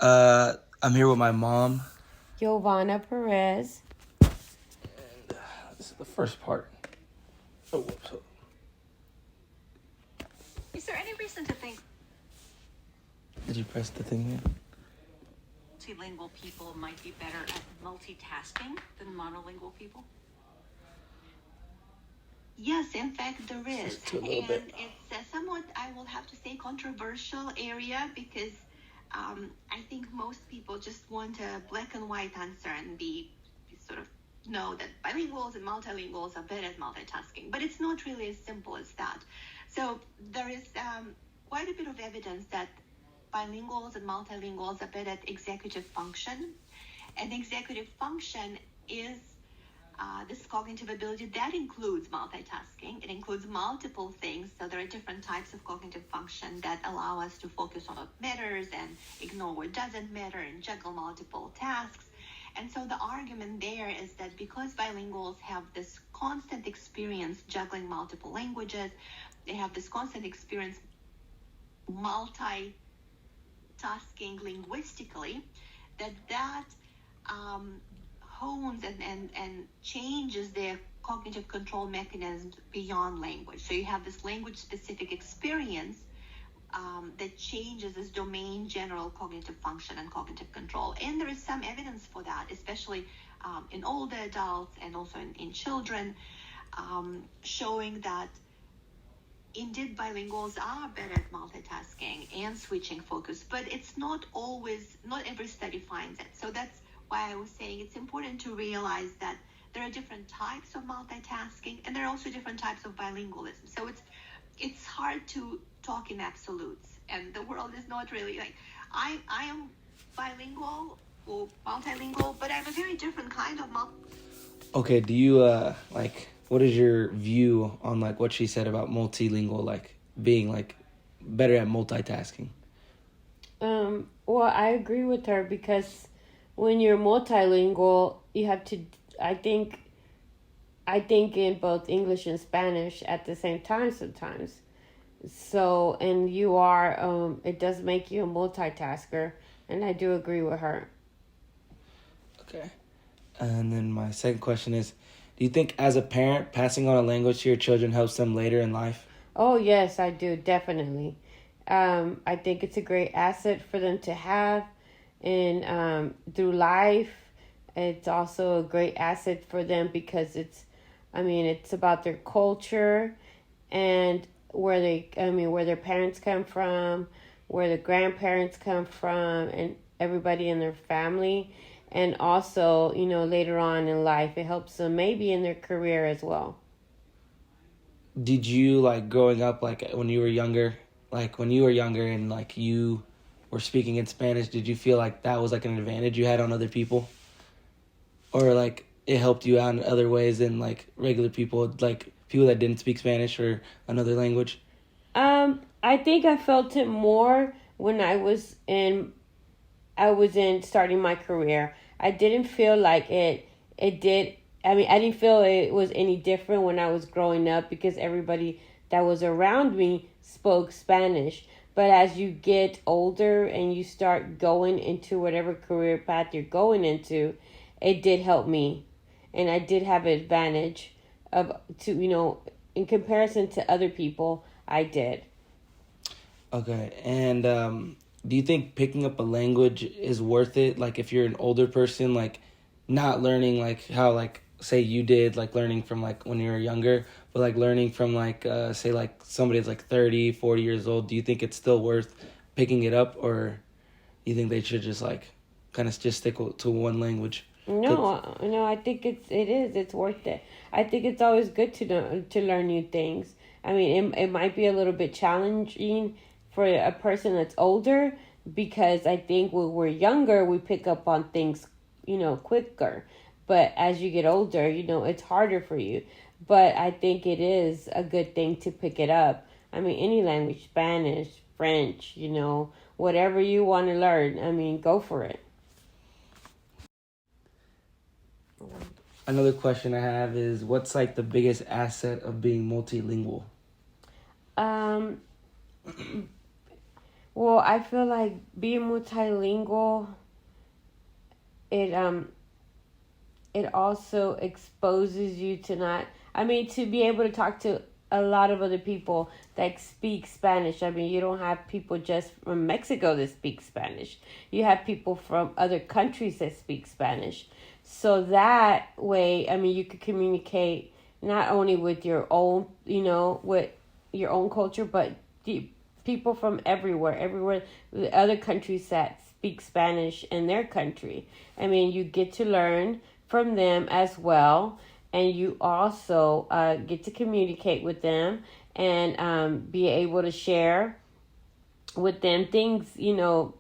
I'm here with my mom. Giovanna Perez. This is the first part. Oh, whoops. Is there any reason to think Did you press the thing here? multilingual people might be better at multitasking than monolingual people? Yes, in fact, there is. Just a little And bit. it's somewhat, I will have to say, controversial area because I think most people just want a black and white answer and be sort of know that bilinguals and multilinguals are better at multitasking. But it's not really as simple as that. So there is quite a bit of evidence that bilinguals and multilinguals are better at executive function. And executive function is this cognitive ability that includes multitasking. It includes multiple things. So there are different types of cognitive function that allow us to focus on what matters and ignore what doesn't matter and juggle multiple tasks. And so the argument there is that because bilinguals have this constant experience juggling multiple languages, they have this constant experience multitasking linguistically, that hones and changes their cognitive control mechanisms beyond language. So you have this language-specific experience that changes this domain general cognitive function and cognitive control. And there is some evidence for that, especially in older adults and also in children, showing that indeed bilinguals are better at multitasking and switching focus, but it's not every study finds it. So that's why I was saying it's important to realize that there are different types of multitasking and there are also different types of bilingualism. So it's hard to talk in absolutes, and the world is not really like I am bilingual or multilingual, but I'm a very different kind of Okay, do you what is your view on like what she said about multilingual, like being like better at multitasking? Well, I agree with her because when you're multilingual, you have to. I think in both English and Spanish at the same time sometimes. So, and you are. It does make you a multitasker, and I do agree with her. Okay. And then my second question is, do you think as a parent, passing on a language to your children helps them later in life? Oh yes, I do definitely. I think it's a great asset for them to have, and through life, it's also a great asset for them because it's about their culture and where their parents come from, where the grandparents come from, and everybody in their family. And also, later on in life, it helps them maybe in their career as well. Did you like growing up, like when you were younger, and like you were speaking in Spanish, did you feel like that was like an advantage you had on other people? Or like it helped you out in other ways than like regular people, like people that didn't speak Spanish or another language? I think I felt it more when I was in starting my career. I didn't feel like it did. I didn't feel it was any different when I was growing up because everybody that was around me spoke Spanish. But as you get older and you start going into whatever career path you're going into, it did help me. And I did have an advantage in comparison to other people, I did. Okay, and do you think picking up a language is worth it? Like if you're an older person, like not learning like how like say you did, like learning from like when you were younger, but like learning from like say like somebody that's like 30, 40 years old, do you think it's still worth picking it up, or you think they should just like kind of just stick to one language? 'Cause- No, I think it's worth it. I think it's always good to learn new things. It might be a little bit challenging for a person that's older because I think when we're younger, we pick up on things, quicker. But as you get older, it's harder for you. But I think it is a good thing to pick it up. Any language, Spanish, French, whatever you want to learn, go for it. Another question I have is, what's like the biggest asset of being multilingual? Um, Well, I feel like being multilingual, it it also exposes you to not, I mean, to be able to talk to a lot of other people that speak Spanish. I mean, you don't have people just from Mexico that speak Spanish. You have people from other countries that speak Spanish. So that way, I mean, you could communicate not only with your own, with your own culture, but the people from everywhere, the other countries that speak Spanish in their country. I mean, you get to learn from them as well, and you also get to communicate with them and be able to share with them things, from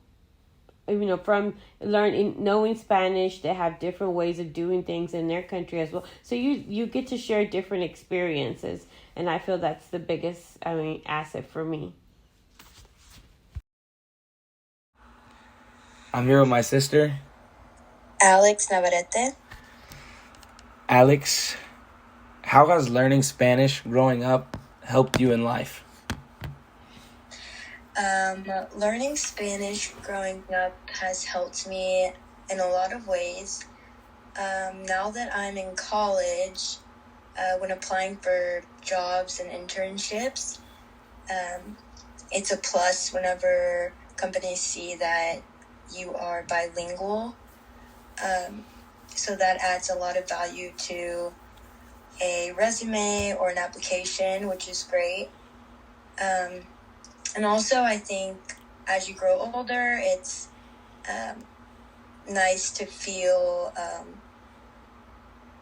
knowing Spanish. They have different ways of doing things in their country as well. So you get to share different experiences, and I feel that's the biggest, asset for me. I'm here with my sister. Alex Navarrete. Alex, how has learning Spanish growing up helped you in life? Learning Spanish growing up has helped me in a lot of ways. Now that I'm in college, when applying for jobs and internships, it's a plus whenever companies see that you are bilingual. So that adds a lot of value to a resume or an application, which is great. And also, I think as you grow older, it's nice to feel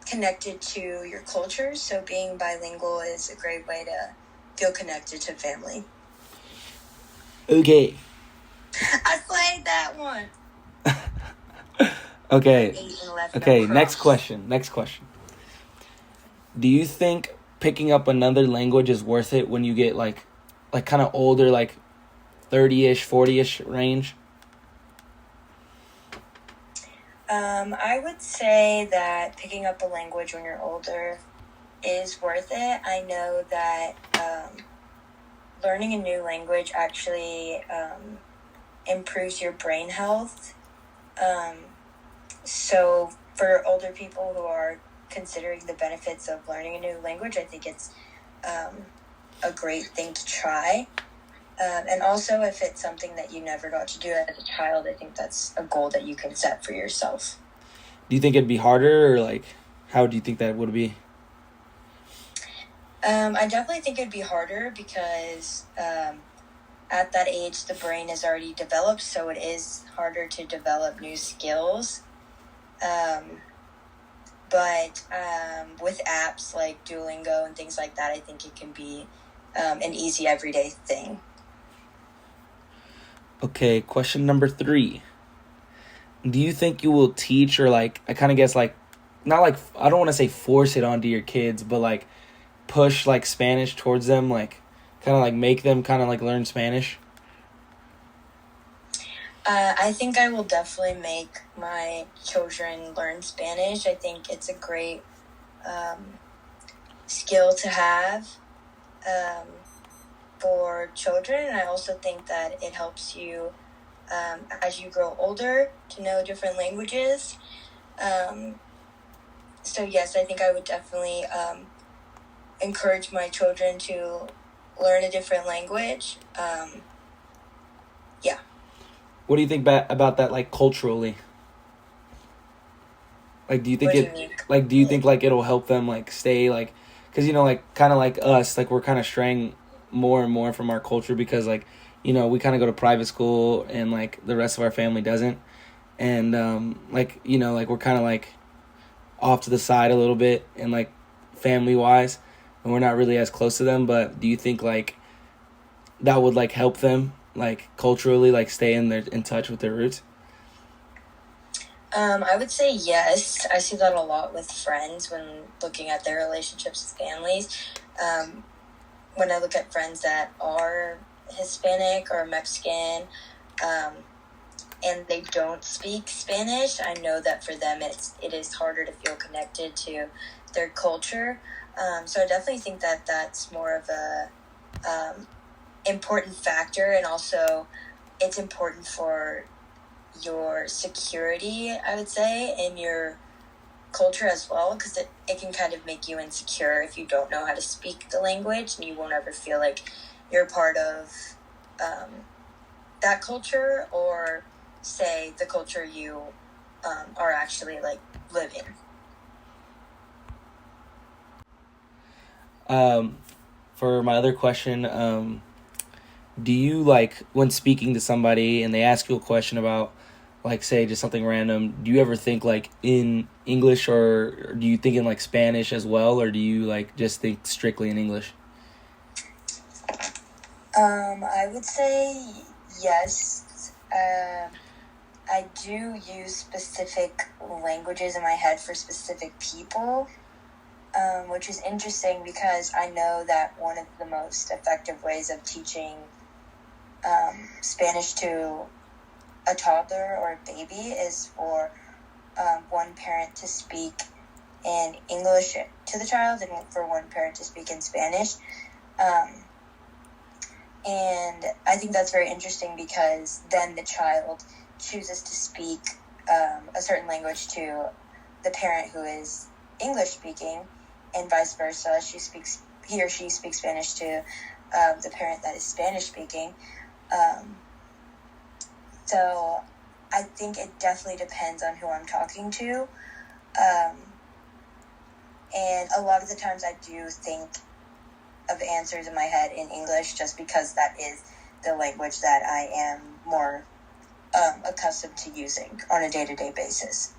connected to your culture. So being bilingual is a great way to feel connected to family. Okay. I played that one. Okay. 8 and left Okay, no next cross. question. Do you think picking up another language is worth it when you get like kind of older, like 30-ish, 40-ish range? I would say that picking up a language when you're older is worth it. I know that learning a new language actually improves your brain health. So for older people who are considering the benefits of learning a new language, I think it's a great thing to try. And also, if it's something that you never got to do as a child, I think that's a goal that you can set for yourself. Do you think it'd be harder, or like, how do you think that would be? I definitely think it'd be harder because at that age, the brain is already developed, so it is harder to develop new skills. But with apps like Duolingo and things like that, I think it can be an easy everyday thing. Okay, question number 3. Do you think you will teach, or like, I kind of guess like, not like, I don't want to say force it onto your kids, but like push like Spanish towards them, like kind of like make them kind of like learn Spanish? I think I will definitely make my children learn Spanish. I think it's a great skill to have for children. And I also think that it helps you as you grow older to know different languages. So yes, I think I would definitely encourage my children to learn a different language. Yeah. What do you think about that, like, culturally? Like, do you think What do you mean? like, do you think, like, it'll help them, like, stay, like, because, like, kind of like us, like, we're kind of straying more and more from our culture because, like, we kind of go to private school and, like, the rest of our family doesn't. And, like, like, we're kind of, like, off to the side a little bit and, like, family-wise, and we're not really as close to them. But do you think, like, that would, like, help them, like, culturally, like, stay in touch with their roots? I would say yes. I see that a lot with friends when looking at their relationships with families. When I look at friends that are Hispanic or Mexican, and they don't speak Spanish, I know that for them it is harder to feel connected to their culture. So I definitely think that that's more of a important factor, and also it's important for your security, I would say, in your culture as well, because it can kind of make you insecure if you don't know how to speak the language, and you won't ever feel like you're part of that culture, or say the culture you are actually like living. For my other question, do you, like, when speaking to somebody and they ask you a question about, like, say, just something random, do you ever think, like, in English, or do you think in, like, Spanish as well, or do you, like, just think strictly in English? I would say yes. I do use specific languages in my head for specific people, which is interesting because I know that one of the most effective ways of teaching Spanish to a toddler or a baby is for one parent to speak in English to the child and for one parent to speak in Spanish. And I think that's very interesting because then the child chooses to speak a certain language to the parent who is English speaking, and vice versa. He or she speaks Spanish to the parent that is Spanish speaking. So I think it definitely depends on who I'm talking to. And a lot of the times I do think of answers in my head in English just because that is the language that I am more accustomed to using on a day-to-day basis.